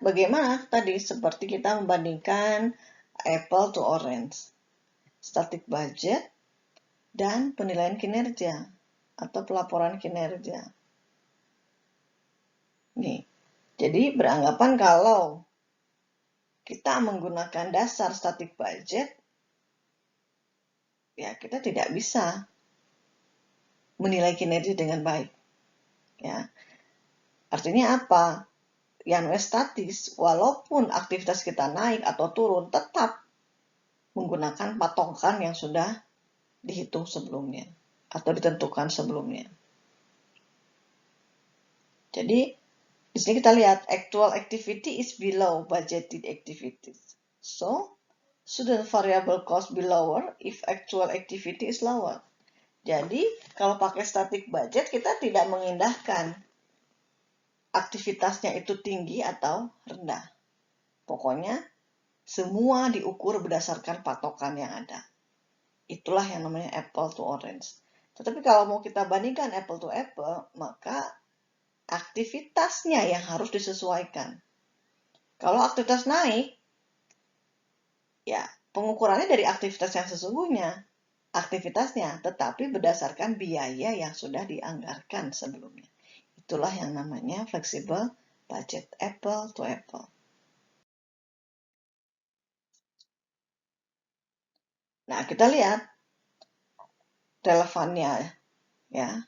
bagaimana tadi seperti kita membandingkan apple to orange, static budget dan penilaian kinerja atau pelaporan kinerja. Nih, jadi beranggapan kalau kita menggunakan dasar static budget, ya kita tidak bisa menilai kinerja dengan baik. Ya, artinya apa? Yang statis, walaupun aktivitas kita naik atau turun, tetap menggunakan patokan yang sudah dihitung sebelumnya atau ditentukan sebelumnya. Jadi di sini kita lihat actual activity is below budgeted activities. So, shouldn't variable cost be lower if actual activity is lower? Jadi, kalau pakai static budget, kita tidak mengindahkan aktivitasnya itu tinggi atau rendah. Pokoknya, semua diukur berdasarkan patokan yang ada. Itulah yang namanya apple to orange. Tetapi kalau mau kita bandingkan apple to apple, maka aktivitasnya yang harus disesuaikan. Kalau aktivitas naik, ya pengukurannya dari aktivitas yang sesungguhnya, aktivitasnya, tetapi berdasarkan biaya yang sudah dianggarkan sebelumnya. Itulah yang namanya flexible budget, apple to apple. Nah, kita lihat relevannya ya.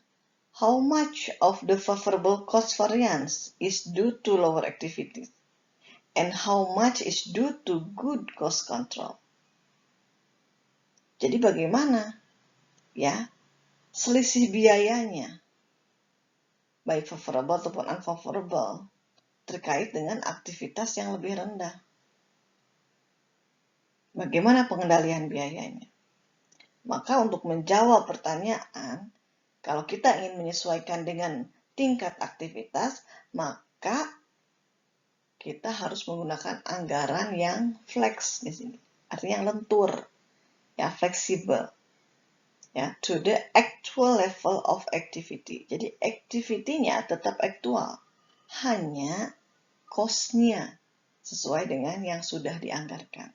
How much of the favorable cost variance is due to lower activities and how much is due to good cost control? Jadi bagaimana ya selisih biayanya baik favorable ataupun unfavorable terkait dengan aktivitas yang lebih rendah? Bagaimana pengendalian biayanya? Maka untuk menjawab pertanyaan, kalau kita ingin menyesuaikan dengan tingkat aktivitas, maka kita harus menggunakan anggaran yang flex di sini. Artinya yang lentur, ya fleksibel, ya to the actual level of activity. Jadi activity-nya tetap aktual, hanya cost-nya sesuai dengan yang sudah dianggarkan.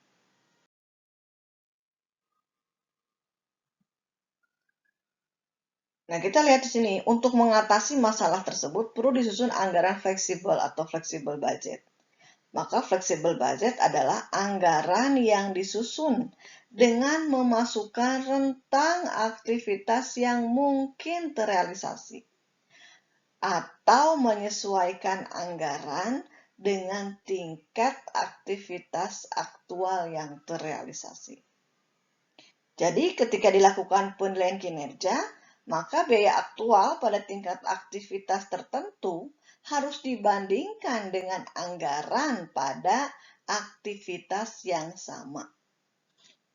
Nah, kita lihat di sini, untuk mengatasi masalah tersebut perlu disusun anggaran fleksibel atau fleksibel budget. Maka fleksibel budget adalah anggaran yang disusun dengan memasukkan rentang aktivitas yang mungkin terrealisasi atau menyesuaikan anggaran dengan tingkat aktivitas aktual yang terrealisasi. Jadi ketika dilakukan penilaian kinerja, maka biaya aktual pada tingkat aktivitas tertentu harus dibandingkan dengan anggaran pada aktivitas yang sama.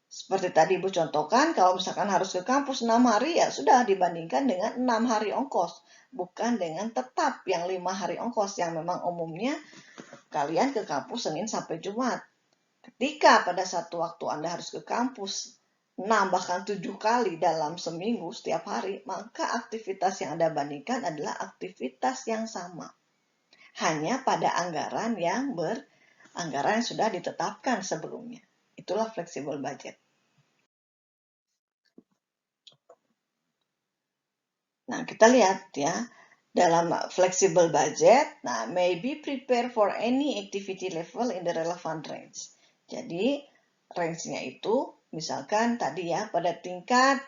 Seperti tadi Ibu contohkan, kalau misalkan harus ke kampus 6 hari, ya sudah dibandingkan dengan 6 hari ongkos. Bukan dengan tetap yang 5 hari ongkos, yang memang umumnya kalian ke kampus Senin sampai Jumat. Ketika pada satu waktu Anda harus ke kampus 6 bahkan 7 kali dalam seminggu setiap hari, maka aktivitas yang Anda bandingkan adalah aktivitas yang sama. Hanya pada anggaran yang sudah ditetapkan sebelumnya. Itulah flexible budget. Nah, kita lihat ya, dalam flexible budget, nah, may be prepare for any activity level in the relevant range. Jadi, range-nya itu, misalkan tadi ya, pada tingkat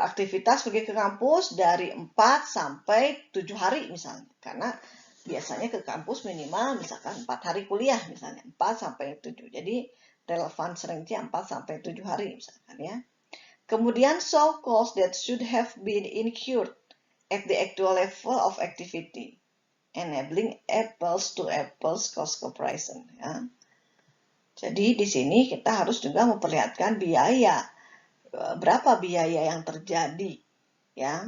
aktivitas pergi ke kampus dari 4 sampai 7 hari misalnya. Karena biasanya ke kampus minimal misalkan 4 hari kuliah misalnya, 4 sampai 7. Jadi relevan range-nya 4 sampai 7 hari misalkan ya. Kemudian show cost that should have been incurred at the actual level of activity, enabling apples to apples cost comparison ya. Jadi di sini kita harus juga memperlihatkan biaya, berapa biaya yang terjadi ya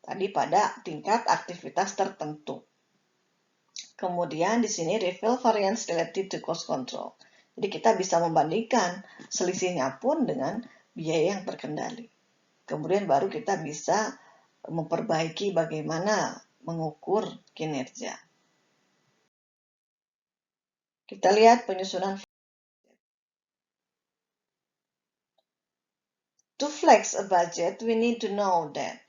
tadi pada tingkat aktivitas tertentu. Kemudian di sini reveal variance related to cost control. Jadi kita bisa membandingkan selisihnya pun dengan biaya yang terkendali. Kemudian baru kita bisa memperbaiki bagaimana mengukur kinerja. Kita lihat penyusunan. To flex a budget, we need to know that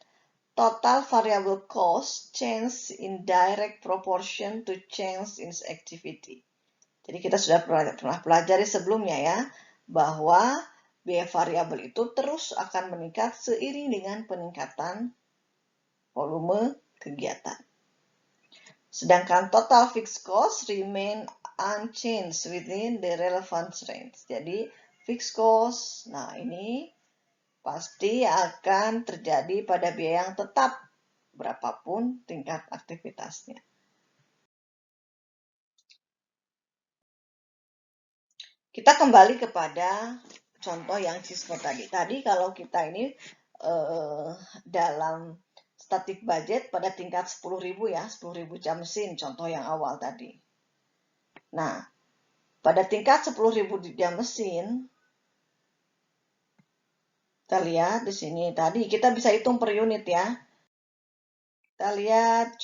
total variable cost change in direct proportion to change in activity. Jadi kita sudah pernah pelajari sebelumnya ya, bahwa biaya variabel itu terus akan meningkat seiring dengan peningkatan volume kegiatan. Sedangkan total fixed cost remain unchanged within the relevant range. Jadi fixed cost, nah ini pasti akan terjadi pada biaya yang tetap berapapun tingkat aktivitasnya. Kita kembali kepada contoh yang CISCO tadi. Tadi kalau kita ini dalam static budget pada tingkat 10.000 ya, 10.000 jam mesin, contoh yang awal tadi. Nah, pada tingkat 10.000 jam mesin, kita lihat di sini tadi kita bisa hitung per unit ya. Kita lihat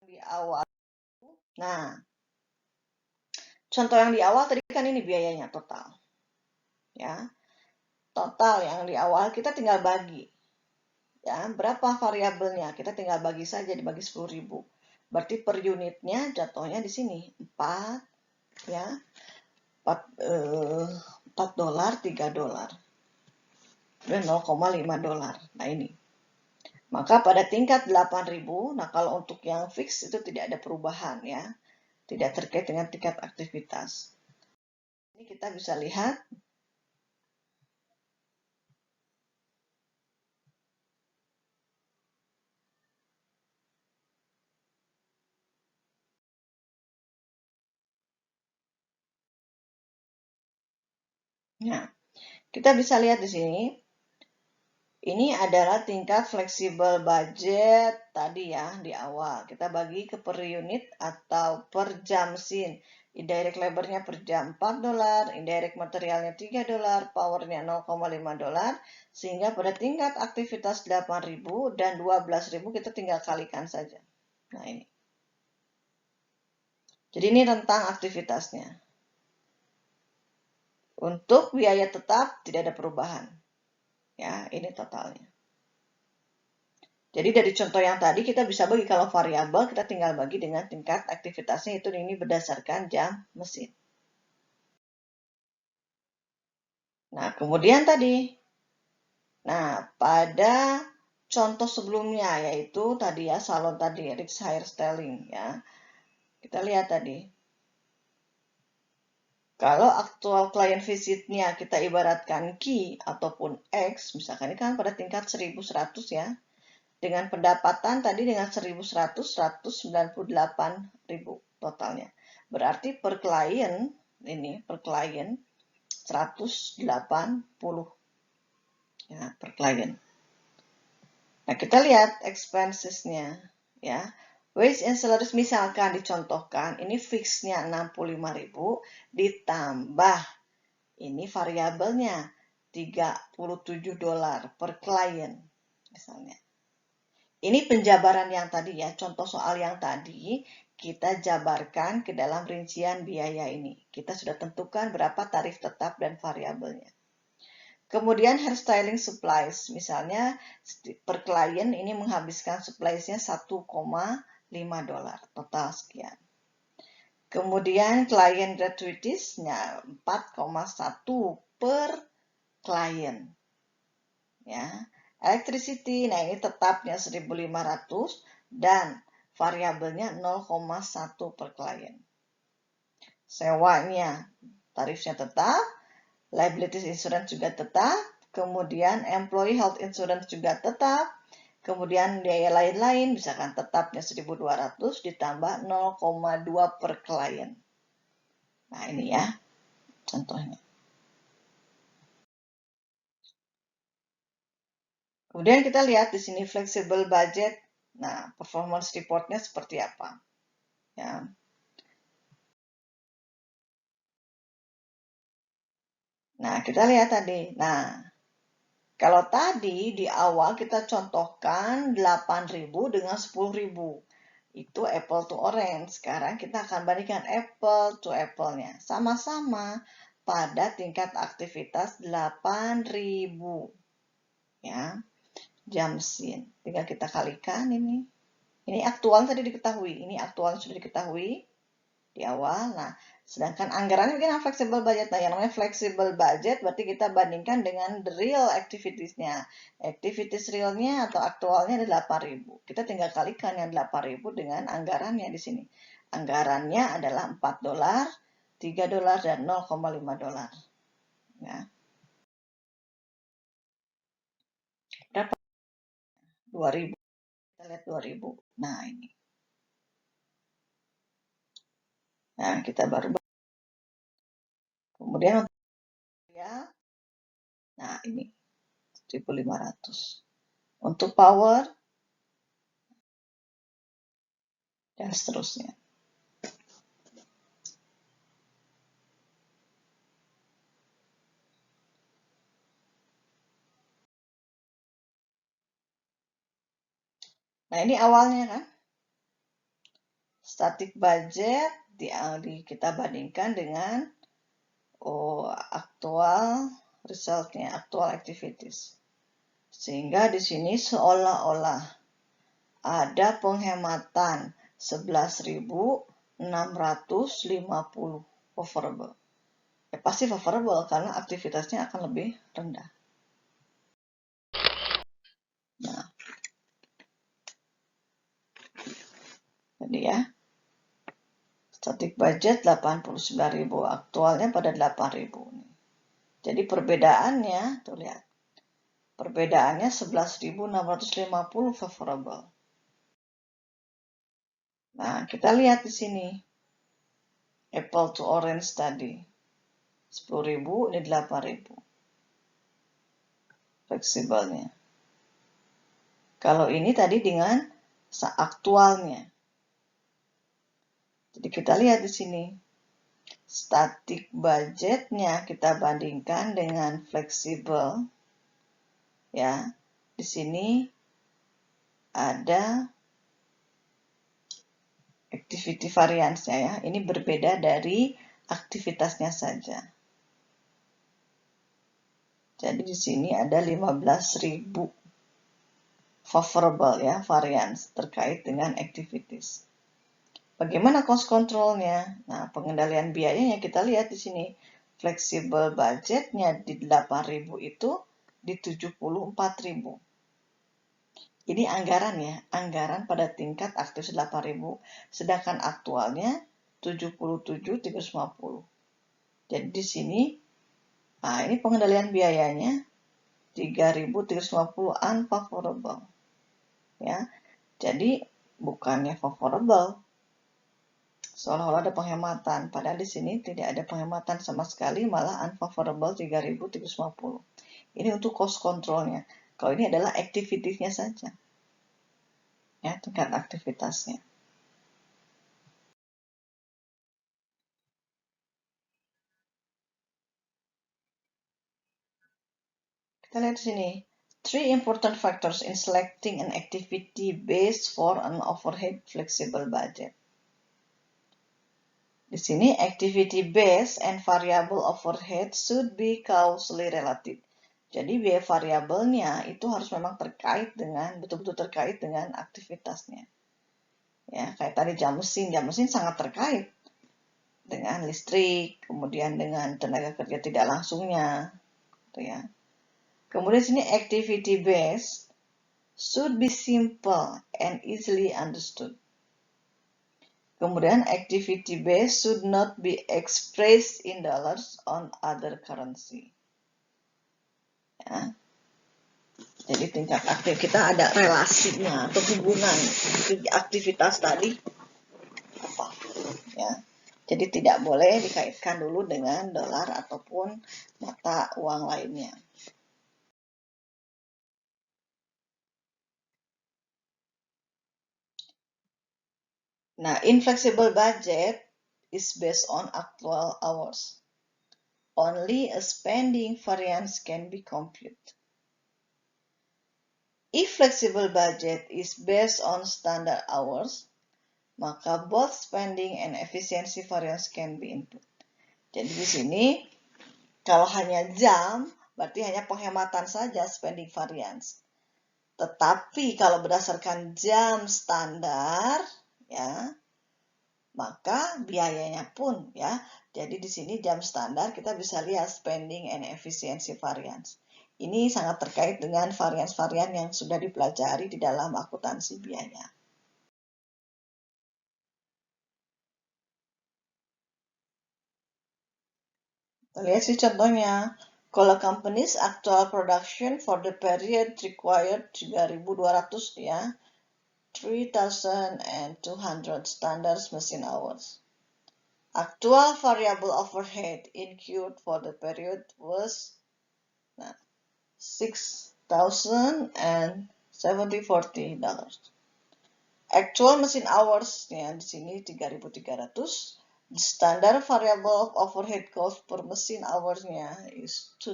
di awal. Nah, contoh yang di awal tadi kan ini biayanya total. Ya. Total yang di awal kita tinggal bagi. Ya, berapa variabelnya? Kita tinggal bagi saja dibagi 10.000. Berarti per unitnya jatuhnya di sini 4 ya. 4 dolar, 3 dolar. Dan 0,5 dolar. Nah, ini. Maka pada tingkat 8.000, nah kalau untuk yang fix itu tidak ada perubahan ya. Tidak terkait dengan tingkat aktivitas. Ini kita bisa lihat. Nah, kita bisa lihat di sini. Ini adalah tingkat fleksibel budget tadi ya di awal. Kita bagi ke per unit atau per jam mesin. Indirect labor-nya per jam 4 dolar, indirect materialnya 3 dolar, power-nya 0,5 dolar. Sehingga pada tingkat aktivitas 8.000 dan 12.000 kita tinggal kalikan saja. Nah ini. Jadi ini rentang aktivitasnya. Untuk biaya tetap tidak ada perubahan. Ya, ini totalnya. Jadi dari contoh yang tadi kita bisa bagi kalau variabel kita tinggal bagi dengan tingkat aktivitasnya itu ini berdasarkan jam mesin. Nah, kemudian tadi. Nah, pada contoh sebelumnya yaitu tadi ya salon tadi Rick's Hairstyling ya. Kita lihat tadi. Kalau aktual client visitnya kita ibaratkan Q ataupun X, misalkan ini kan pada tingkat 1100 ya. Dengan pendapatan tadi dengan 1.100, 198.000 totalnya. Berarti per klien, ini per klien 180 ya, per klien. Nah, kita lihat expenses-nya ya. Wage and salaries misalkan dicontohkan, ini fix-nya 65.000 ditambah ini variabelnya 37 dolar per klien misalnya. Ini penjabaran yang tadi ya, contoh soal yang tadi kita jabarkan ke dalam rincian biaya ini. Kita sudah tentukan berapa tarif tetap dan variabelnya. Kemudian hairstyling supplies, misalnya per klien ini menghabiskan supplies-nya 1,5 dolar, total sekian. Kemudian klien gratuities-nya 4,1 per klien. Ya. Electricity, nah ini tetapnya 1.500 dan variabelnya 0,1 per klien. Sewanya, tarifnya tetap, liabilities insurance juga tetap, kemudian employee health insurance juga tetap, kemudian biaya lain-lain, misalkan tetapnya 1.200 ditambah 0,2 per klien. Nah ini ya, contohnya. Kemudian kita lihat di sini flexible budget. Nah, performance report-nya seperti apa? Ya. Nah, kita lihat tadi. Nah, kalau tadi di awal kita contohkan 8.000 dengan 10.000. Itu apple to orange. Sekarang kita akan bandingkan apple to apple-nya. Sama-sama pada tingkat aktivitas 8.000. Ya, jam sin. Tinggal kita kalikan ini. Ini aktual tadi diketahui. Ini aktual sudah diketahui di awal. Nah, sedangkan anggarannya mungkin flexible budget. Nah, yang namanya flexible budget berarti kita bandingkan dengan the real activities-nya. Activities realnya atau aktualnya ada 8.000. Kita tinggal kalikan yang 8.000 dengan anggarannya di sini. Anggarannya adalah $4, $3, dan $0,5. Ya. Berapa? 2.000. Kita lihat 2.000. Nah, ini. Nah, kita baru. Kemudian untuk ya, nah ini 1.500. Untuk power dan seterusnya. Nah, ini awalnya kan. Static budget kita bandingkan dengan aktual resultnya, aktual activities. Sehingga di sini seolah-olah ada penghematan 11.650 favorable. Ya, pasti favorable karena aktivitasnya akan lebih rendah. Nah, jadi ya, static budget 89.000, aktualnya pada 8.000. Jadi perbedaannya, tuh lihat, perbedaannya 11.650 favorable. Nah, kita lihat di sini. Apple to orange tadi. 10.000, ini 8.000. Fleksibelnya. Kalau ini tadi dengan aktualnya. Jadi kita lihat di sini. Static budgetnya kita bandingkan dengan fleksibel. Ya, di sini ada activity variance-nya ya. Ini berbeda dari aktivitasnya saja. Jadi di sini ada 15.000 favorable ya, variance terkait dengan activities. Bagaimana cost control-nya? Nah, pengendalian biayanya kita lihat di sini. Flexible budget-nya di 8.000 itu di 74.000. Ini anggaran ya, anggaran pada tingkat aktif 8.000, sedangkan aktualnya 77.350. Jadi di sini, nah ini pengendalian biayanya 3.350 unfavorable. Ya, jadi bukannya favorable, seolah-olah ada penghematan, padahal di sini tidak ada penghematan sama sekali, malah unfavorable 3.350. Ini untuk cost controlnya. Kalau ini adalah activity-nya saja. Ya, tingkat aktivitasnya. Kita lihat di sini. 3 important factors in selecting an activity base for an overhead flexible budget. Di sini, activity base and variable overhead should be causally related. Jadi biaya variabelnya itu harus memang terkait dengan, betul-betul terkait dengan aktivitasnya. Ya, kayak tadi jam mesin sangat terkait dengan listrik, kemudian dengan tenaga kerja tidak langsungnya, gitu ya. Kemudian sini activity base should be simple and easily understood. Kemudian activity base should not be expressed in dollars on other currency. Ya. Jadi tingkat aktif kita ada relasinya atau hubungan aktivitas tadi apa ya. Jadi tidak boleh dikaitkan dulu dengan dolar ataupun mata uang lainnya. Nah, inflexible budget is based on actual hours. Only a spending variance can be computed. If flexible budget is based on standard hours, maka both spending and efficiency variance can be input. Jadi di sini kalau hanya jam, berarti hanya penghematan saja spending variance. Tetapi kalau berdasarkan jam standar, ya, maka biayanya pun, ya. Jadi di sini jam standar kita bisa lihat spending and efficiency variance. Ini sangat terkait dengan varians-varian yang sudah dipelajari di dalam akuntansi biaya. Kita lihat sih contohnya. Kalau company's actual production for the period required 3.200 ya, 3.200 standard machine hours. Actual variable overhead incurred for the period was $6,040. Actual machine hours ya di sini 3.300. The standard variable overhead cost per machine hours-nya is $2.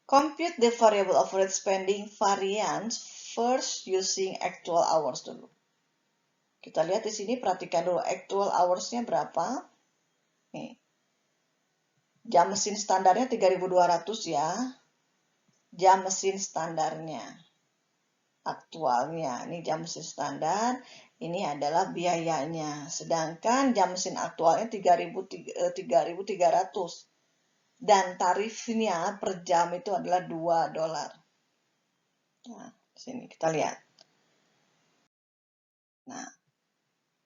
Compute the variable overhead spending variance first using actual hours dulu. Kita lihat di sini, perhatikan dulu actual hours-nya berapa. Nih. Jam mesin standarnya 3.200 ya. Jam mesin standarnya. Aktualnya. Ini jam mesin standar. Ini adalah biayanya. Sedangkan jam mesin aktualnya 3.300. Dan tarifnya per jam itu adalah $2. Nah, di sini kita lihat. Nah,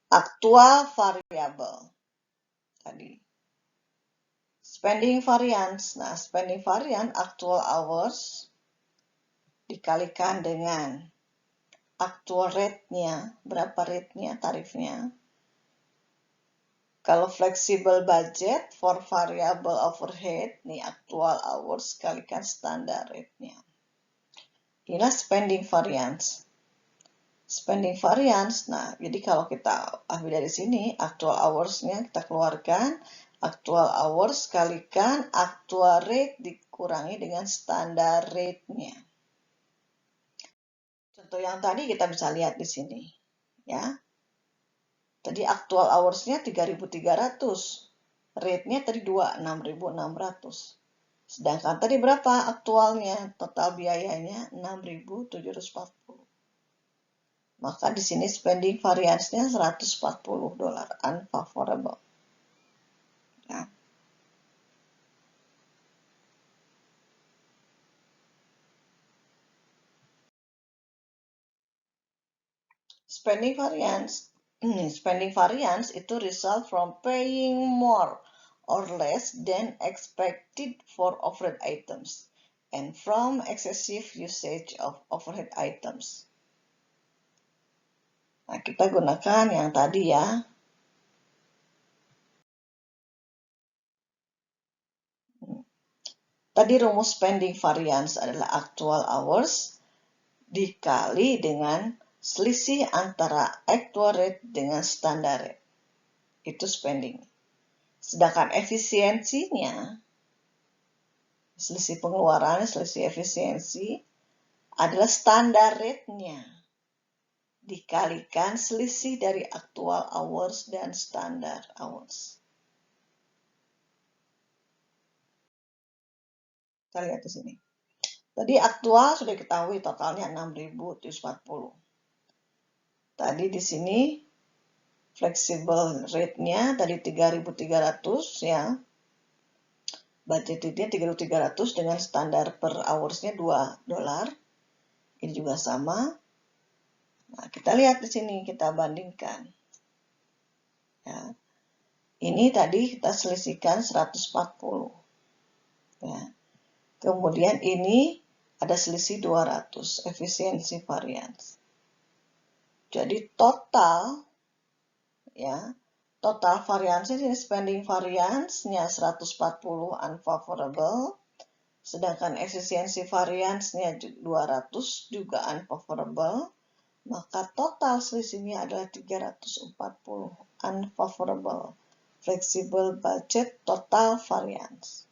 aktual variable. Tadi. Spending variance. Nah, spending variance actual hours dikalikan dengan actual rate-nya, berapa rate-nya, tarifnya. Kalau flexible budget for variable overhead, nih actual hours kalikan standard rate-nya. Inilah spending variance. Spending variance, nah jadi kalau kita ambil dari sini, actual hours-nya kita keluarkan, actual hours kalikan actual rate dikurangi dengan standard rate-nya. Contoh yang tadi kita bisa lihat di sini, ya. Tadi actual hours-nya 3.300. Rate-nya tadi 6.600. Sedangkan tadi berapa aktualnya? Total biayanya 6.740. Maka di sini spending variance-nya $140. Unfavorable. Ya. Spending variance itu result from paying more or less than expected for overhead items and from excessive usage of overhead items. Nah, kita gunakan yang tadi ya. Tadi rumus spending variance adalah actual hours dikali dengan selisih antara actual rate dengan standard rate. Itu spending. Sedangkan efisiensinya, selisih pengeluaran, selisih efisiensi, adalah standard rate-nya dikalikan selisih dari actual hours dan standard hours. Kita lihat di sini. Tadi aktual sudah diketahui totalnya 6.740. Tadi di sini flexible rate-nya tadi 3.300 ya. Budgetnya 3.300 dengan standar per hours-nya $2. Ini juga sama. Nah, kita lihat di sini, kita bandingkan. Ya. Ini tadi kita selisihkan 140. Ya. Kemudian ini ada selisih 200, efisiensi variance. Jadi total, ya, total variance ini spending variance-nya 140 unfavorable, sedangkan efisiensi variance-nya 200 juga unfavorable, maka total selisihnya adalah 340 unfavorable. Flexible budget total variance.